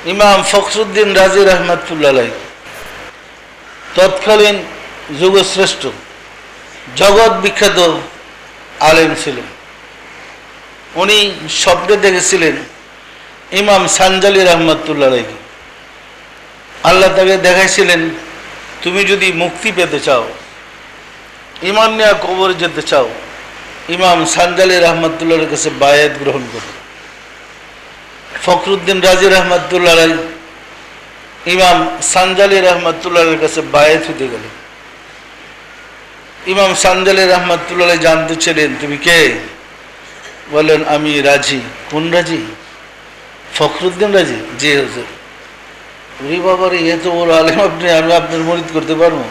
ইমাম ফখরুদ্দিন রাজি রহমতুল্লাহ আলাইহি তৎকালীন যুগশ্রেষ্ঠ জগৎ বিখ্যাত আলেম ছিলেন। উনি স্বপ্নে দেখেছিলেন ইমাম সানজালি রহমতুল্লাহ আলাইহি। আল্লাহ তাকে দেখাইছিলেন, তুমি যদি মুক্তি পেতে চাও, ইমান নিয়ে কবরে যেতে চাও, ইমাম সানজালি রহমতুল্লাহর কাছে বায়াত গ্রহণ করো। ফখরুদ্দিন রাজি রহমতুল্লাহ আলাইহি ইমাম সানজালি রহমতুল্লাহর কাছে বায়াত হতে গেলেন। ইমাম সানজালি রহমতুল্লাহ আলাইহি জানতে ছিলেন, তুমি কে? বলেন, আমি রাজি। কোন রাজি? ফখরুদ্দিন রাজি। জি হুজুর। ওরে বাবার, এত বড় আলেম আপনি, আমি আপনার মরিদ করতে পারবো?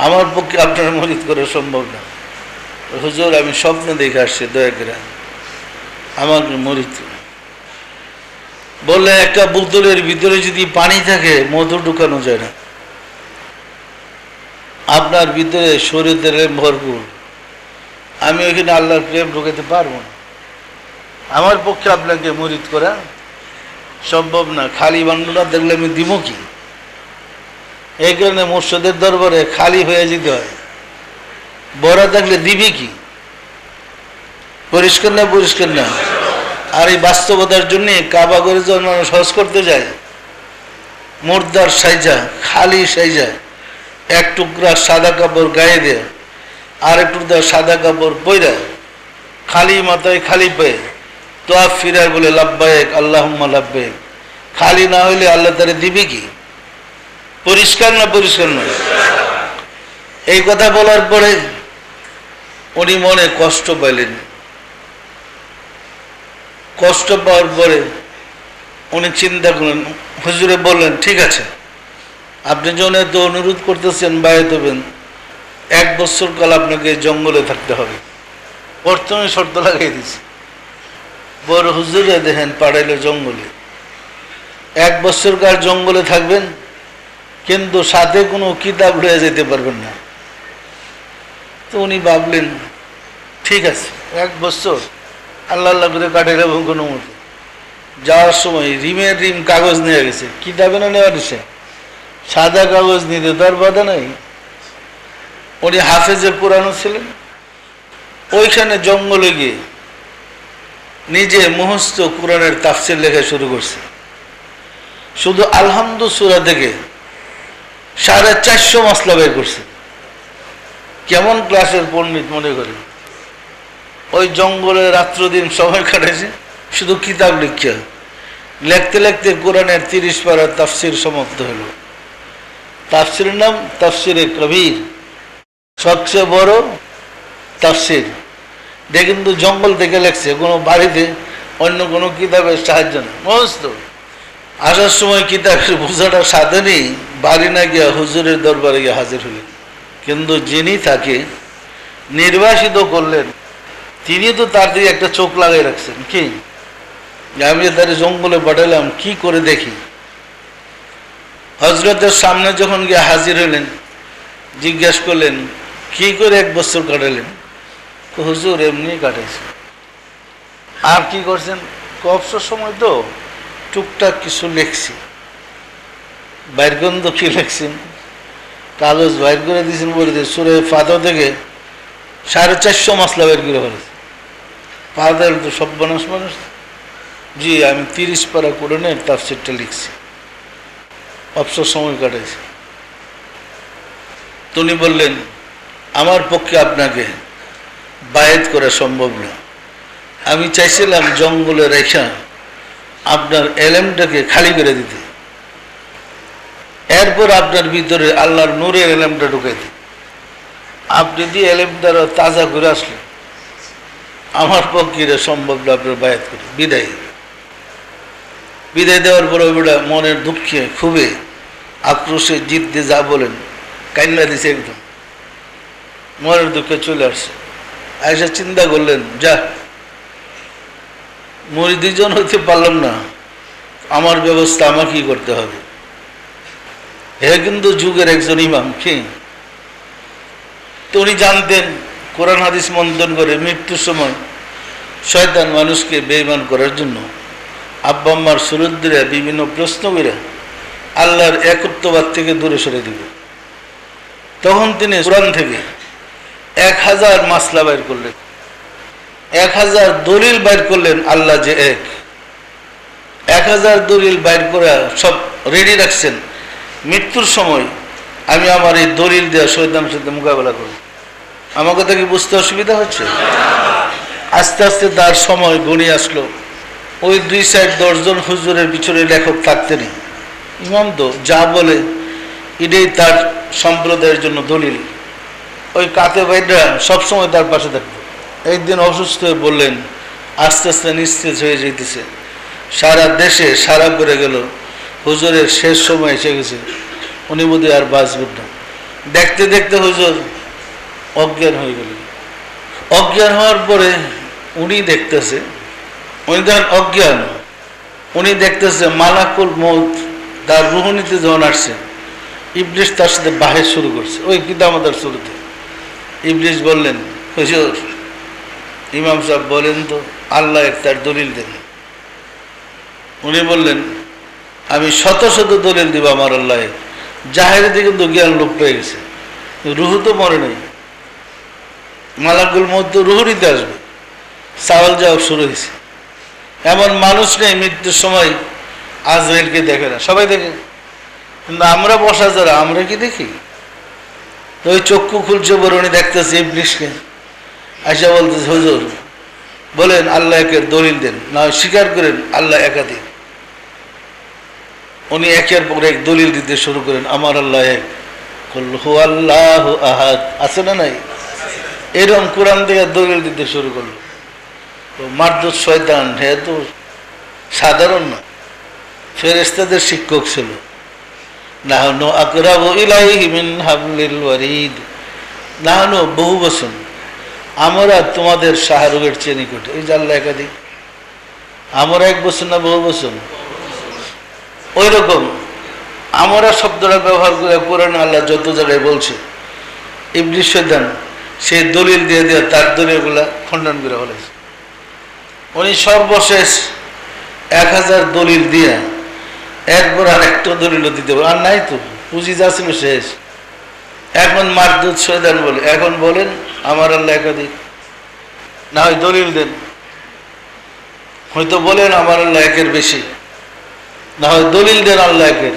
আমার পক্ষে আপনার মরিদ করা সম্ভব না। হুজুর, আমি স্বপ্নে দেখে আসছি, দয়া করে আমাকে মরিদ। বললে, একটা বোতলের ভিতরে যদি পানি থাকে মধু ঢুকানো যায় না। আপনার ভিতরে শরীরের ভরপুর, আমি ওইখানে আল্লাহর প্রেম ঢুকাতে পারবো না। আমার পক্ষে আপনাকে মরিদ করা সম্ভব না। খালি বান্ডুলা দেখলে আমি দিব কি? এই কারণে মুর্শিদের দরবারে খালি হয়ে যেতে হয়। বড় থাকলে দিবি কি? পরিষ্কার না? পরিষ্কার না? আর এই বাস্তবতার জন্যে কাবা করে যখন মানুষ হজ করতে যায়, মুর্দার সাইজা, খালি সাইজা, এক টুকরা সাদা কাপড় গায়ে দেয়, আর এক টুকরা সাদা কাপড় পইরা, খালি মাথায় খালি পায়ে তোয়াফ ফিরায় বলে, লাব্বায়েক আল্লাহুম্মা লাব্বায়েক। খালি না হইলে আল্লাহ তারে দিবে কি? পরিষ্কার না? পরিষ্কার নয়? এই কথা বলার পরে উনি মনে কষ্ট পাইলেন। কষ্ট পাওয়ার পরে উনি চিন্তা করলেন, হুজুরে বললেন, ঠিক আছে, আপনি যখন এত অনুরোধ করতেছেন বায়াত হবেন, 1 বছর কাল আপনাকে জঙ্গলে থাকতে হবে। প্রথমে শর্ত লাগাই দিয়েছে। বড় হুজুরে দেখেন পাড়াইল জঙ্গলে, 1 বছর কাল জঙ্গলে থাকবেন, কিন্তু সাথে কোনো কিতাব লয়ে যেতে পারবেন না। তো উনি ভাবলেন, ঠিক আছে, 1 বছর আল্লাহ আল্লাহ করে কাটাইলে কোনো মতো। যাওয়ার সময় রিমের রিম কাগজ নিয়ে গেছে, কিতাবে না নেওয়া দিছে, সাদা কাগজ নিতে তার বাধা নাই। উনি হাফেজে পুরানো ছিলেন। ওইখানে জঙ্গলে গিয়ে নিজে মুখস্থ কোরআনের তাফসীর লেখা শুরু করছে। শুধু আলহামদু সূরা থেকে 450 মাসলা বের করছে। কেমন ক্লাসের পণ্ডিত মনে করি! ওই জঙ্গলে রাত্র দিন সময় কাটাইছে শুধু কিতাব লিখিয়া। লিখতে লিখতে কোরআনের 30 পারার তাফসীর সমাপ্ত হল। তাফসীরের নাম তাফসীরে কবির, সবচেয়ে বড় তাফসীর। এটা কিন্তু জঙ্গল থেকে লেখছে, কোনো বাড়িতে অন্য কোনো কিতাবের সাহায্য নেই। মস্ত আসার সময় কিতাবের বোঝাটা সাথে নেই, বাড়ি না গিয়া হুজুরের দরবারে গিয়ে হাজির হলেন। কিন্তু যিনি তাকে নির্বাসিত করলেন, তিনি তো তার দিকে একটা চোখ লাগাই রাখছেন। কি, আমি তার জঙ্গলে পাঠালাম, কি করে দেখি। হজরতের সামনে যখন গিয়ে হাজির হলেন, জিজ্ঞাসা করলেন, কি করে 1 বছর কাটালেন? হুজুর, এমনি কাটাইছে। আর কি করছেন? অবসর সময় তো টুকটাক কিছু লিখছি। বাইর করেন তো, কি লিখছেন? কাগজ বাইর করে দিয়েছেন, বলে সূরা ফাতিহা থেকে 450 মাসলা বের করে ফেলেছে। ফাতিহা তো সর্বনাশ মানুষ। জি, আমি 30 পারা কোরআনের তাফসীরটা লিখছি, অবসর সময় কাটাইছি। তিনি বললেন, আমার পক্ষে আপনাকে বায়াত করা সম্ভব না। আমি চাইছিলাম জঙ্গলে রেখা আপনার এলেমটাকে খালি করে দিতে, এরপর আপনার ভিতরে আল্লাহর নূরের এলেমটা ঢুকাইতে। আপনি দিয়ে এলেমটা তাজা করে আসলেন, আমার পক্ষে এটা সম্ভব না আপনার বায়াত করে। বিদায় দেওয়ার পরে ওটা মনের দুঃখে খুবই আক্রোশে জিততে যা বলেন, কান্না দিছে একদম, মনের দুঃখে চলে আসছে। আয়েশা চিন্তা করলেন, যা মুরিদজন হতে পারলাম না, আমার ব্যবস্থা আমাকেই করতে হবে। হে কিন্তু যুগের একজন ইমাম। কি, তো উনি জানতেন কোরআন হাদিস মন্থন করে মৃত্যুর সময় শয়তান মানুষকে বেঈমান করার জন্য আব্বা আম্মার সুরুদ্দিরা বিভিন্ন প্রশ্ন করে আল্লাহর একত্ববাদ থেকে দূরে সরে দিবে। তখন তিনি কোরআন থেকে 1000 মাসলা বাইর করলেন, 1000 দলিল বাইর করলেন আল্লাহ যে এক। 1000 দলিল বাইর করে সব রেডি রাখছেন, মৃত্যুর সময় আমি আমার এই দলিল দেওয়া শয়তানের সাথে মোকাবেলা করব। আমার কথা কি বুঝতে অসুবিধা হচ্ছে? আস্তে আস্তে তার সময় গণিয়ে আসলো। ওই 2 সাইড 10 জন হুজুরের পিছনে লেখক থাকতেনি। ইমাম তো যা বলে এটাই তার সম্প্রদায়ের জন্য দলিল। ওই কাতে ভাইরা সবসময় তার পাশে থাকতো। একদিন অসুস্থ হয়ে বললেন, আস্তে আস্তে নিস্তেজ হয়ে যেতেছে, সারা দেশে সারা করে গেল, হুজুরের শেষ সময় এসে গেছে, উনি বোধহয় আর বাঁচবেন না। দেখতে দেখতে হুজুর অজ্ঞান হয়ে গেলেন। অজ্ঞান হওয়ার পরে উনি দেখতেছে, উনি দেখেন অজ্ঞান, উনি দেখতেছে মালাকুল মউত তার রুহনীতে যখন আসছে, ইবলিস তার সাথে বাহের শুরু করছে। ওই কিতামতের শুরুতে ইবলিস বললেন, হুজুর ইমাম সাহেব বলেন তো আল্লাহ তার দলিল দেন। উনি বললেন, আমি শত শত দলিল দিব আমার আল্লাহ। জাহেরে দিকে কিন্তু জ্ঞান লোপ পেয়ে গেছে, রুহু তো মরে নাই। মালাকুল মউত তো রুহু নিতে আসবে, সাওয়াল জবাব শুরু হয়েছে। এমন মানুষ নেই মৃত্যুর সময় আজরাইলকে দেখে না, সবাই দেখে, কিন্তু আমরা বসা যারা আমরা কি দেখি? তো ওই চক্ষু খুলছে বলে উনি দেখতেছে ইবলিসকে, আয়সা বলতেছে, হুজুর বলেন আল্লাহ একের দলিল দেন, না স্বীকার করেন আল্লাহ একাধিক। উনি একের পর এক দলিল দিতে শুরু করেন, আমার আল্লাহ এক, কুল হু আল্লাহু আহাদ, আছে না নাই? এরকম কোরআন থেকে দলিল দিতে শুরু করলো। তো মারদুদ শয়তান হে তো সাধারণ না, ফেরেশতাদের শিক্ষক ছিল। নাহনু আকরাবু ইলাইহি মিন হাবলিল ওয়ারিদ, নাহনু বহু বচন, আমরা তোমাদের শাহরুগের চেয়ে নিকটে। এই যে আল্লাহ একাধিক, আমরা এক বচন না বহু বচন? ওই রকম আমরা শব্দটা ব্যবহার করে কোরআনে আল্লাহ যত জায়গায় বলছে, ইবলিস শয়তান সেই দলিল দিয়ে দিয়ে তার দলিলগুলা খণ্ডন করে ফেলেছে। উনি সর্বশেষ 1000 দলিল দিয়ে একবার আর একটা দলিলও দিতে পারে আর নাই, তো পুঁজি যা ছিল শেষ। এখন মারদুদ শয়তান বলে, এখন বলেন আমার আল্লাহ একাধিক, না হয় দলিল দেন, হয়তো বলেন আমার আল্লাহ একের বেশি, না হয় দলিল দেন আল্লাহ একের।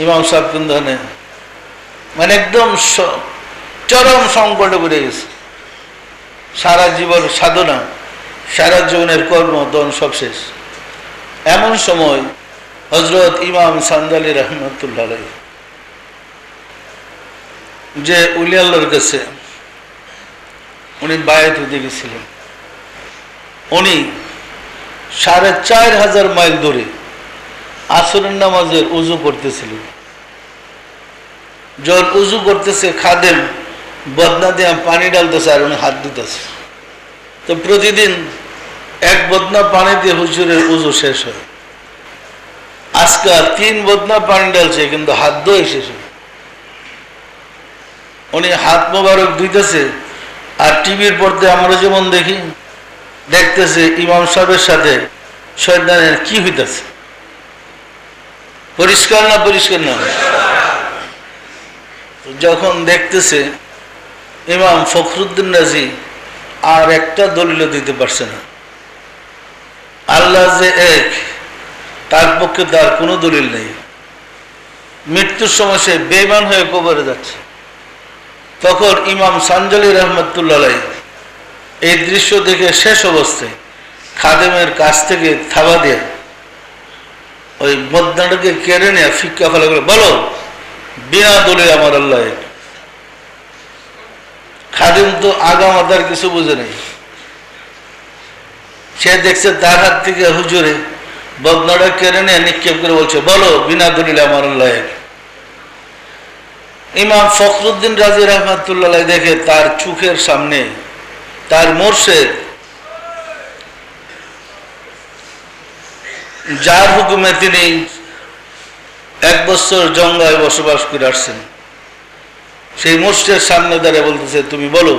ইমাম সাহেব কিন্তু মানে একদম চরম সংকটে পড়ে গেছে, সারা জীবন সাধনা, সারা জীবনের কর্ম দন সব শেষ। এমন সময় হযরত ইমাম সান্দালি রহমতুল্লাহ আলাইহি যে উলি আল্লাহর কাছে উনি বায়াত হতে গেছিলেন, উনি 4500 মাইল দূরে আসরের নামাজের উজু করতেছিলেন। যখন উজু করতেছে, খাদেম বদনা দিয়ে পানি ডালতেছে আর উনি হাত দিতেছে। তো প্রতিদিন এক বদনা পানি দিয়ে হুজুরের উজু শেষ হয়। আজকে 3 বদনা পানি ডালছে, কিন্তু হাত ধোয় শেষ হয়। উনি হাত মোবারক ধুইতেছে, আর টিভির পর্দায় আমরা যেমন দেখি, দেখতেছে ইমাম সাহেবের সাথে শয়তানের কি হইতেছে। পরিষ্কার না পরিষ্কার না? যখন দেখতেছে ইমাম ফখরুদ্দিন রাজি আর একটা দলিল দিতে পারছে না, আল্লাহ যে এক, তার পক্ষে তার কোনো দলিল নেই। মৃত্যুর সময় সে বেঈমান হয়ে কবরে যাচ্ছে। তখন ইমাম সানজালি রহমতুল্লাহ আলাইহি এই দৃশ্য দেখে শেষ অবস্থায় খাদেমের কাছ থেকে থাবা দিয়ে ওই বদনাটাকে কেড়ে নিয়ে ফিক্কা ফেলা করে, বলো বিনা দলিল আমার আল্লাহ এক। খাদেম তো আগামাতার কিছু বুঝে নেই, সে দেখছে তার হাত থেকে হুজুরে বদনাটা কেড়ে নিয়ে নিক্ষেপ করে বলছে, বলো বিনা দলিল আমার আল্লাহ এক। ইমাম ফখরুদ্দিন রাজি রহমতুল্লাহ দেখে তার চোখের সামনে তার মুর্শিদ, যার হুকুমে তিনি 1 বছর জঙ্গলে বসবাস করে আসছেন, সেই মুর্শিদের সামনে দাঁড়িয়ে বলতেছে, তুমি বলো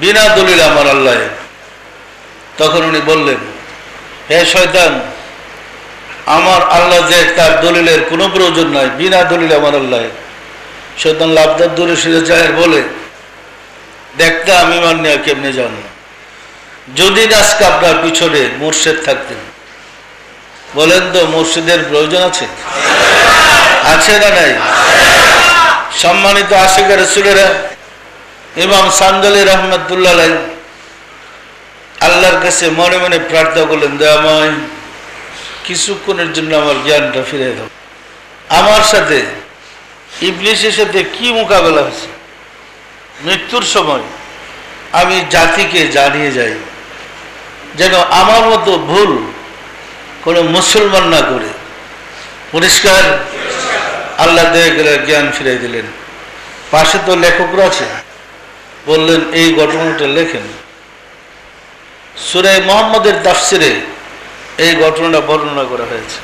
বিনা দলিল আমার আল্লাহ। তখন উনি বললেন, হে শয়তান, আমার আল্লাহ যে তার দলিলের কোনো প্রয়োজন নাই, বিনা দলিলে আমার আল্লাহ। শয়তান লাভদার দূরে সরে যায় আর বলে, দেখতে আমি মান্য কেমনে জানো, যদি আজকে আপনার পিছনে মুর্শিদ থাকতেন, বলেন তো মুর্শিদের প্রয়োজন আছে? আছে না নাই? সম্মানিত আশিক রাসূলেরা ইমাম সানজালি রহমতুল্লাহ আলাইহি আল্লাহর কাছে মনে মনে প্রার্থনা করলেন, দয়াময় কিছুক্ষণের জন্য আমার জ্ঞানটা ফিরে দাও। আমার সাথে ইবলিসের সাথে কি মোকাবেলা হয়েছে, মৃত্যুর সময় আমি জাতিকে জানিয়ে যাই, যেন আমার মতো ভুল কোনো মুসলমান না করে। পরিষ্কার? আল্লাহ দয়া করে জ্ঞান ফিরাই দিলেন। পাশে তো লেখকরা আছে, বললেন এই ঘটনাটা লেখেন। সূরা মুহাম্মদের তাফসিরে এই ঘটনাটা বর্ণনা করা হয়েছে।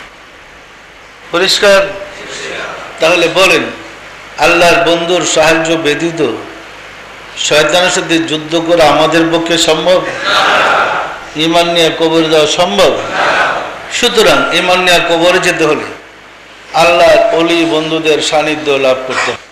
পরিষ্কার? তাহলে বলেন, আল্লাহর বন্ধুর সাহায্য ব্যতীত শয়তানের সাথে যুদ্ধ করা আমাদের পক্ষে সম্ভব? ঈমান নিয়ে কবরে যাওয়া সম্ভব? সুতরাং ঈমান নিয়ে কবরে যেতে হলে আল্লাহর ওলি বন্ধুদের সান্নিধ্য লাভ করতে হবে।